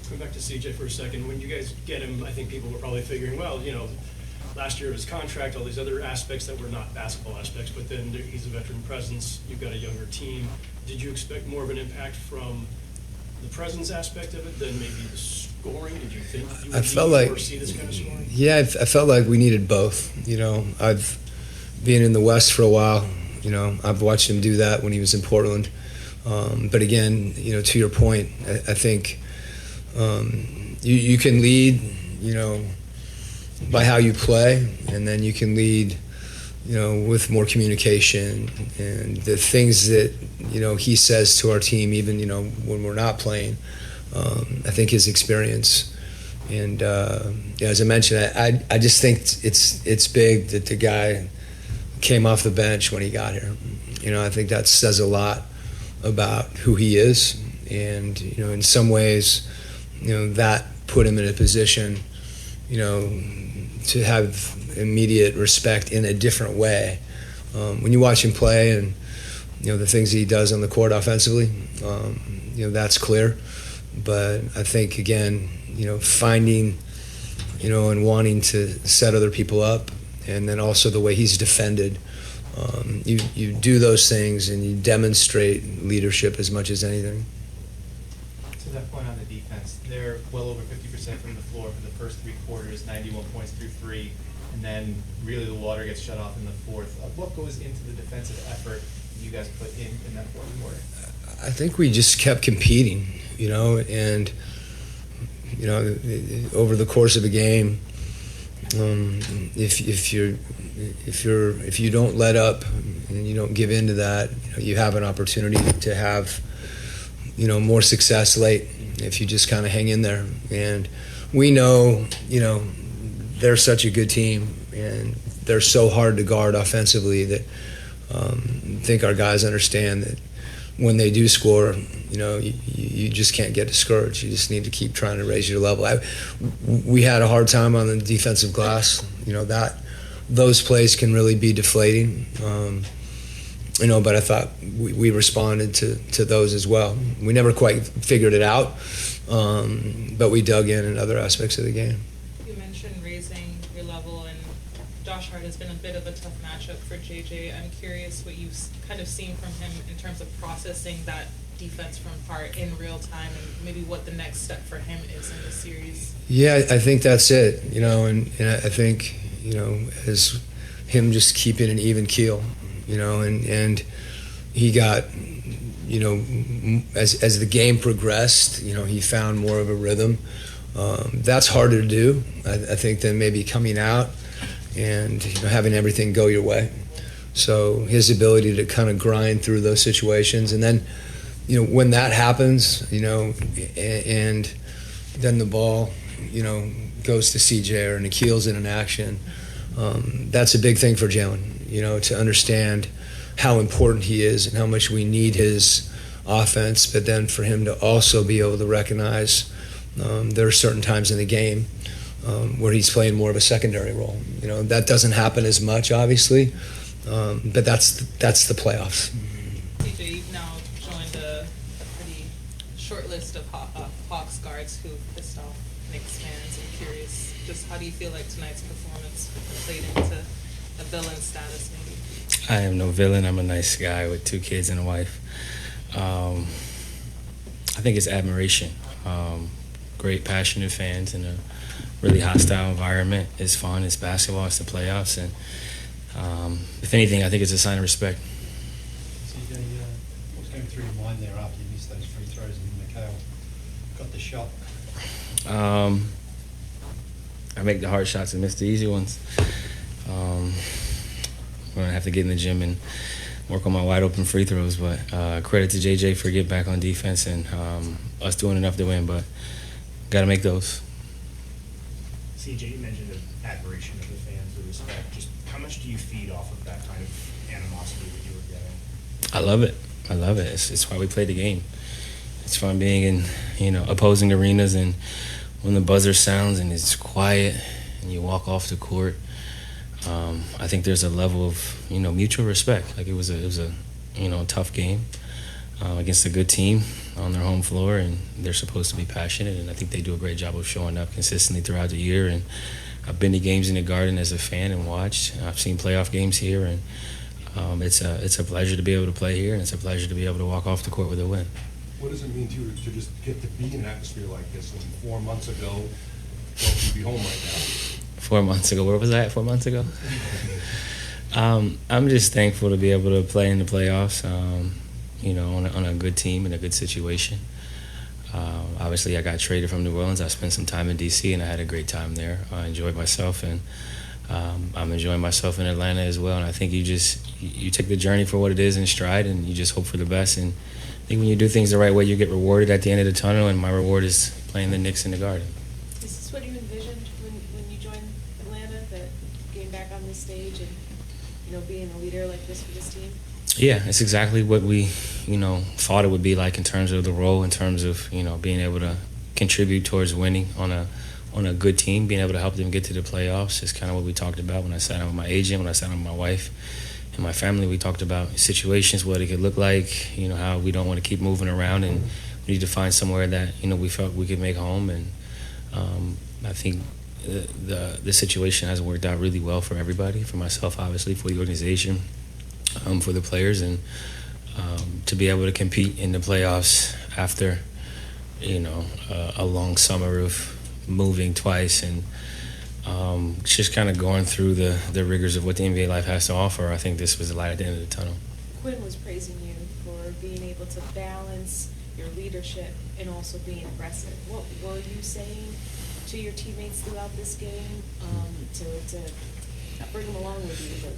Going back to CJ for a second, when you guys get him, I think people were probably figuring, well, last year his contract, all these other aspects that were not basketball aspects, but then he's a veteran presence, you've got a younger team. Did you expect more of an impact from the presence aspect of it than maybe the scoring? Did you think you would see this kind of scoring? Yeah, I felt like we needed both. I've been in the West for a while. I've watched him do that when he was in Portland. But again, to your point, I think you can lead, by how you play, and then you can lead, with more communication and the things that, he says to our team, even, when we're not playing. I think his experience. And as I mentioned, I just think it's big that the guy came off the bench when he got here. I think that says a lot about who he is, and in some ways, that put him in a position, to have immediate respect in a different way. When you watch him play, and the things he does on the court offensively, that's clear. But I think again, finding, and wanting to set other people up, and then also the way he's defended. You do those things and you demonstrate leadership as much as anything. To that point on the defense, they're well over 50% from the floor for the first three quarters, 91 points through three, and then really the water gets shut off in the fourth. What goes into the defensive effort you guys put in that fourth quarter? I think we just kept competing, and over the course of a game, if you don't let up and you don't give in to that, you have an opportunity to have more success late if you just kind of hang in there. And we know they're such a good team, and they're so hard to guard offensively that I think our guys understand that when they do score, you just can't get discouraged. You just need to keep trying to raise your level. We had a hard time on the defensive glass. Those plays can really be deflating. But I thought we responded to those as well. We never quite figured it out, but we dug in other aspects of the game. You mentioned raising your level, and Josh Hart has been a bit of a tough matchup for JJ. I'm curious what you've kind of seen from him in terms of processing that defense from Hart in real time, and maybe what the next step for him is in the series. Yeah, I think that's it. And I think as him just keeping an even keel, and he got, as the game progressed, he found more of a rhythm. That's harder to do, I think, than maybe coming out and having everything go your way. So his ability to kind of grind through those situations, and then, when that happens, and then the ball, goes to CJ or Nikhil's in an action, that's a big thing for Jalen, to understand how important he is and how much we need his offense, but then for him to also be able to recognize there are certain times in the game where he's playing more of a secondary role. That doesn't happen as much, obviously, but that's the playoffs. CJ, you've now joined a pretty short list of Hawks guards who pissed off Knicks fans. I'm curious, just how do you feel like tonight's performance played into a villain status, maybe? I am no villain. I'm a nice guy with 2 kids and a wife. I think it's admiration. Great, passionate fans in a really hostile environment. It's fun. It's basketball. It's the playoffs. And if anything, I think it's a sign of respect. CJ, what's going through your mind there after you missed those free throws and McHale got the shot? I make the hard shots and miss the easy ones. I'm going to have to get in the gym and work on my wide open free throws, but credit to JJ for getting back on defense and us doing enough to win, but got to make those. CJ, you mentioned the admiration of the fans, the respect. Just how much do you feed off of that kind of animosity that you were getting? I love it. I love it. It's why we play the game. It's fun being in, opposing arenas, and when the buzzer sounds and it's quiet and you walk off the court, I think there's a level of, mutual respect. Like it was a tough game. against a good team on their home floor, and they're supposed to be passionate, and I think they do a great job of showing up consistently throughout the year. And I've been to games in the Garden as a fan and watched. I've seen playoff games here, and it's a pleasure to be able to play here, and it's a pleasure to be able to walk off the court with a win. What does it mean to you to just get to be in an atmosphere like this? And 4 months ago, well, you'd be home right now. 4 months ago, where was I at 4 months ago? I'm just thankful to be able to play in the playoffs, on a good team in a good situation. Obviously, I got traded from New Orleans. I spent some time in D.C., and I had a great time there. I enjoyed myself, and I'm enjoying myself in Atlanta as well. And I think you take the journey for what it is in stride, and you just hope for the best. And I think when you do things the right way, you get rewarded at the end of the tunnel, and my reward is playing the Knicks in the Garden. Is this what you envisioned when you joined Atlanta, that getting back on this stage and, being a leader like this for this team? Yeah, it's exactly what we, thought it would be like in terms of the role, in terms of, being able to contribute towards winning on a good team, being able to help them get to the playoffs is kind of what we talked about when I sat down with my agent, when I sat down with my wife and my family. We talked about situations, what it could look like, how we don't want to keep moving around, and we need to find somewhere that, we felt we could make home. And I think the situation has worked out really well for everybody, for myself, obviously, for the organization, for the players, and to be able to compete in the playoffs after, a long summer of moving twice and just kind of going through the rigors of what the NBA life has to offer. I think this was the light at the end of the tunnel. Quin was praising you for being able to balance your leadership and also being aggressive. What were you saying to your teammates throughout this game to bring them along with you, to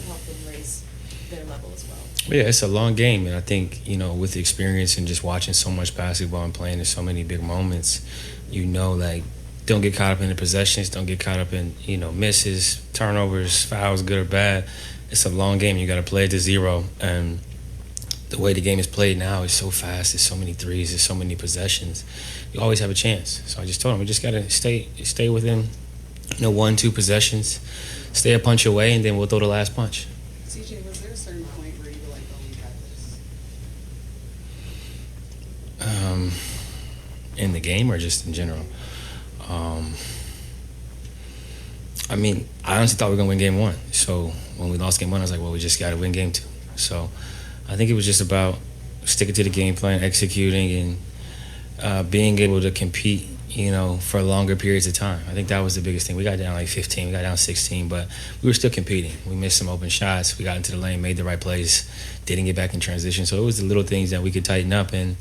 help them raise their level as well? Yeah, it's a long game, and I think, with the experience and just watching so much basketball and playing in so many big moments, don't get caught up in the possessions, don't get caught up in, misses, turnovers, fouls, good or bad. It's a long game. You got to play it to zero, and the way the game is played now is so fast. There's so many threes, there's so many possessions. You always have a chance. So I just told him, we just got to stay within, 1-2 possessions, stay a punch away, and then we'll throw the last punch. CJ, was there a certain point where you were like, oh, we got this? In the game or just in general? I honestly thought we were going to win game 1. So when we lost game 1, I was like, well, we just got to win game 2. So I think it was just about sticking to the game plan, executing, and being able to compete, for longer periods of time. I think that was the biggest thing. We got down like 15, we got down 16, but we were still competing. We missed some open shots. We got into the lane, made the right plays, didn't get back in transition. So it was the little things that we could tighten up, and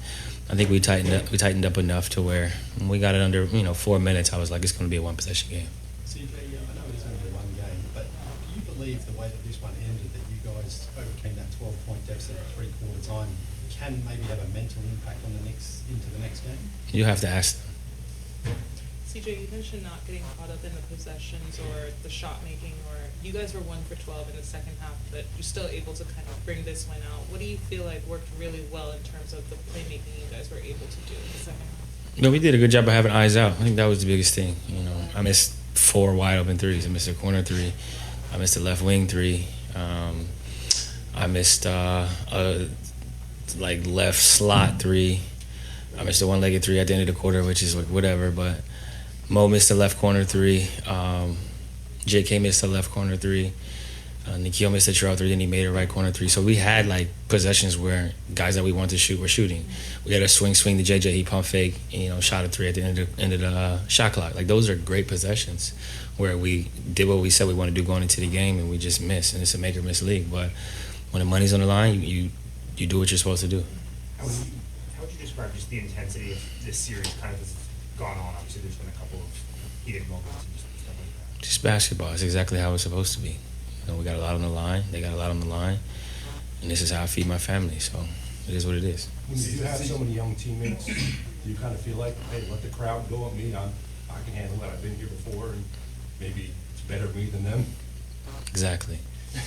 I think we tightened up enough to where when we got it under 4 minutes, I was like, it's going to be a one-possession game. CJ, I know it's only one game, but do you believe the way that this one ended, that you guys overcame that 12-point deficit at three-quarter time, can maybe have a mental impact on the Knicks into the next game? You have to ask them. CJ, you mentioned not getting caught up in the possessions or the shot making, or you guys were 1 for 12 in the second half, but you're still able to kind of bring this one out. What do you feel like worked really well in terms of the playmaking you guys were able to do in the second half? We did a good job of having eyes out. I think that was the biggest thing. I missed 4 wide open threes. I missed a corner 3. I missed a left wing 3. I missed a left slot 3. I missed a one-legged 3 at the end of the quarter, which is whatever, but Mo missed the left corner 3. JK missed the left corner 3. Nikhil missed the trail 3, then he made a right corner 3. So we had possessions where guys that we wanted to shoot were shooting. We had a swing to JJ, he pump fake, shot a 3 at the end of the shot clock. Those are great possessions where we did what we said we want to do going into the game, and we just missed. And it's a make or miss league. But when the money's on the line, you do what you're supposed to do. How would you describe just the intensity of this series kind of has gone on? Obviously, there's been a couple of heated moments and just stuff like that. Just basketball. It's exactly how it's supposed to be. We got a lot on the line. They got a lot on the line. And this is how I feed my family. So it is what it is. When you have so many young teammates, do you kind of feel like, hey, let the crowd go at me. I can handle it. I've been here before, and maybe it's better me than them. Exactly.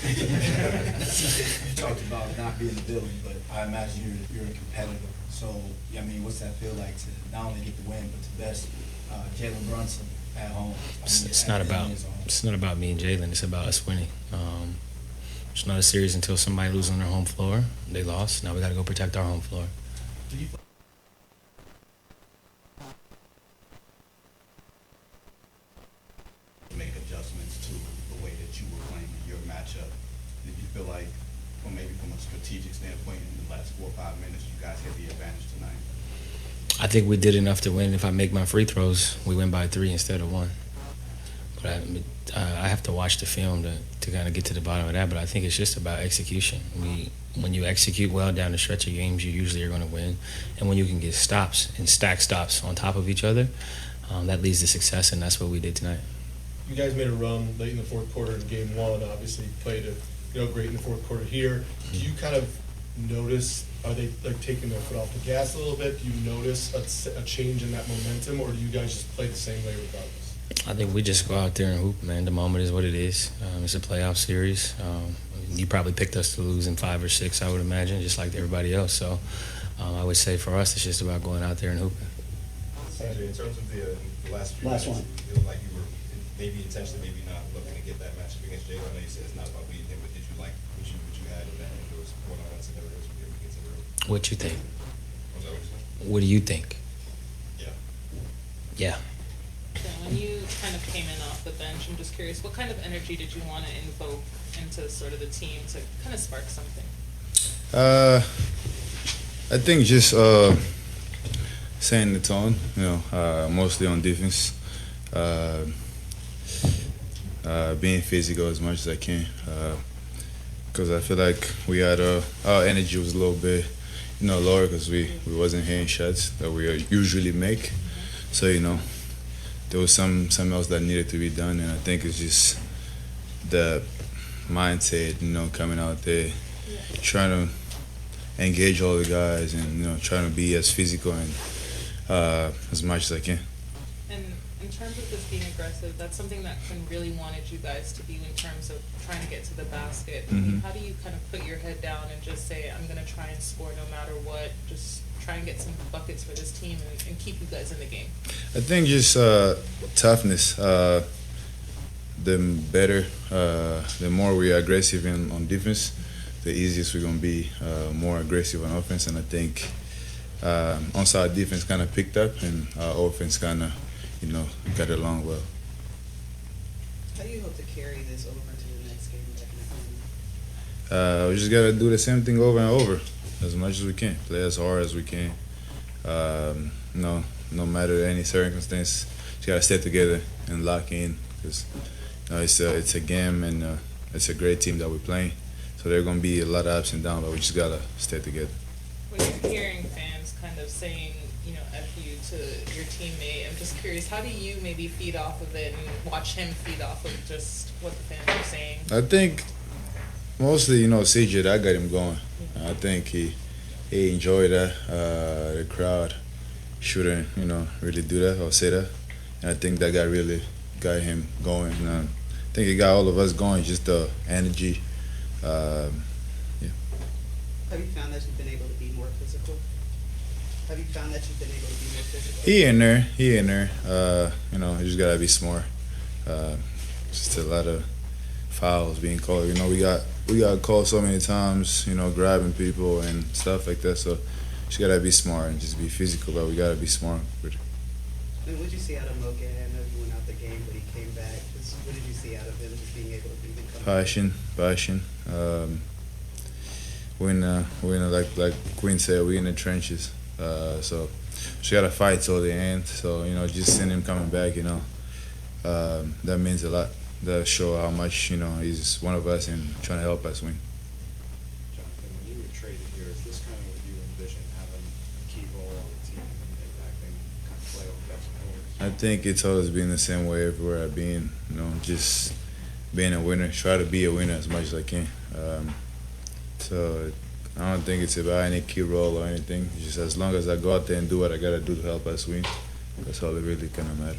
You talked about not being the villain, but I imagine you're a competitor. So, what's that feel like to not only get the win, but to best Jalen Brunson at home? It's not about me and Jalen. It's about us winning. It's not a series until somebody loses on their home floor. They lost. Now we got to go protect our home floor. Do you make adjustments to the way that you were playing your matchup? Did you feel like, or maybe from a strategic standpoint, in the last 4 or 5 minutes, you guys had the advantage tonight? I think we did enough to win. If I make my free throws, we win by 3 instead of 1. But I have to watch the film to kind of get to the bottom of that. But I think it's just about execution. When you execute well down the stretch of games, you usually are going to win. And when you can get stops and stack stops on top of each other, that leads to success, and that's what we did tonight. You guys made a run late in the fourth quarter in game one. Obviously, played it great in the fourth quarter here. Do you kind of notice? Are they like taking their foot off the gas a little bit? Do you notice a change in that momentum, or do you guys just play the same way regardless? I think we just go out there and hoop, man. The moment is what it is. It's a playoff series. You probably picked us to lose in 5 or 6, I would imagine, just like everybody else. So I would say for us, it's just about going out there and hooping. CJ, in terms of the last few Last minutes, one. it looked like you were maybe intentionally, maybe not looking to get that matchup against Jalen. I know you said it's not about beating him, but did you like what you had in that? If it was one-on-one scenarios, were you able to get to the room? What you think? Was that what you said? What do you think? Yeah. Yeah. So when you kind of came in off the bench, I'm just curious, what kind of energy did you want to invoke into sort of the team to kind of spark something? I think just setting the tone, mostly on defense, being physical as much as I can, because I feel like we had our energy was a little bit, lower because we wasn't hitting shots that we usually make, so there was something else that needed to be done, and I think it's just the mindset, coming out there, trying to engage all the guys, and trying to be as physical and as much as I can. And in terms of this being aggressive, that's something that Quin really wanted you guys to do in terms of trying to get to the basket. I mean, how do you kind of put your head down and just say, I'm going to try and score no matter what, just try and get some buckets for this team and keep you guys in the game? I think just toughness. The better, the more we are aggressive on defense, the easiest we're going to be more aggressive on offense. And I think onside defense kind of picked up, and our offense kind of, got along well. How do you hope to carry this over to the next game back in the final? We just got to do the same thing over and over as much as we can, play as hard as we can. No matter any circumstance, just got to stay together and lock in, because it's a game, and it's a great team that we're playing. So there are going to be a lot of ups and downs, but we just got to stay together. When you're hearing fans kind of saying, F you to your teammate, I'm just curious, how do you maybe feed off of it and watch him feed off of just what the fans are saying? I think mostly, CJ, that got him going. I think he enjoyed that. The crowd shouldn't, really do that or say that. And I think that really got him going. And I think it got all of us going, just the energy. Have you found that you've been able to be more physical? Have you found that you've been able to be more physical? He in there. You just gotta be smart. Just a lot of fouls being called. We got called so many times. Grabbing people and stuff like that. So just gotta be smart and just be physical. But we gotta be smart with it. And what did you see out of Moke? I know you went out the game, but he came back. What did you see out of him just being able to be Passion. We're like Quin said, we're in the trenches. So she got to fight till the end. So just seeing him coming back, that means a lot. That show how much he's one of us and trying to help us win. Jonathan, when you were traded here, is this kind of what you envision, having a key role on the team and impacting kind of playoff types of players? I think it's always been the same way everywhere I've been. Just being a winner, try to be a winner as much as I can. So I don't think it's about any key role or anything. Just as long as I go out there and do what I gotta do to help us win, that's all that really kind of matters.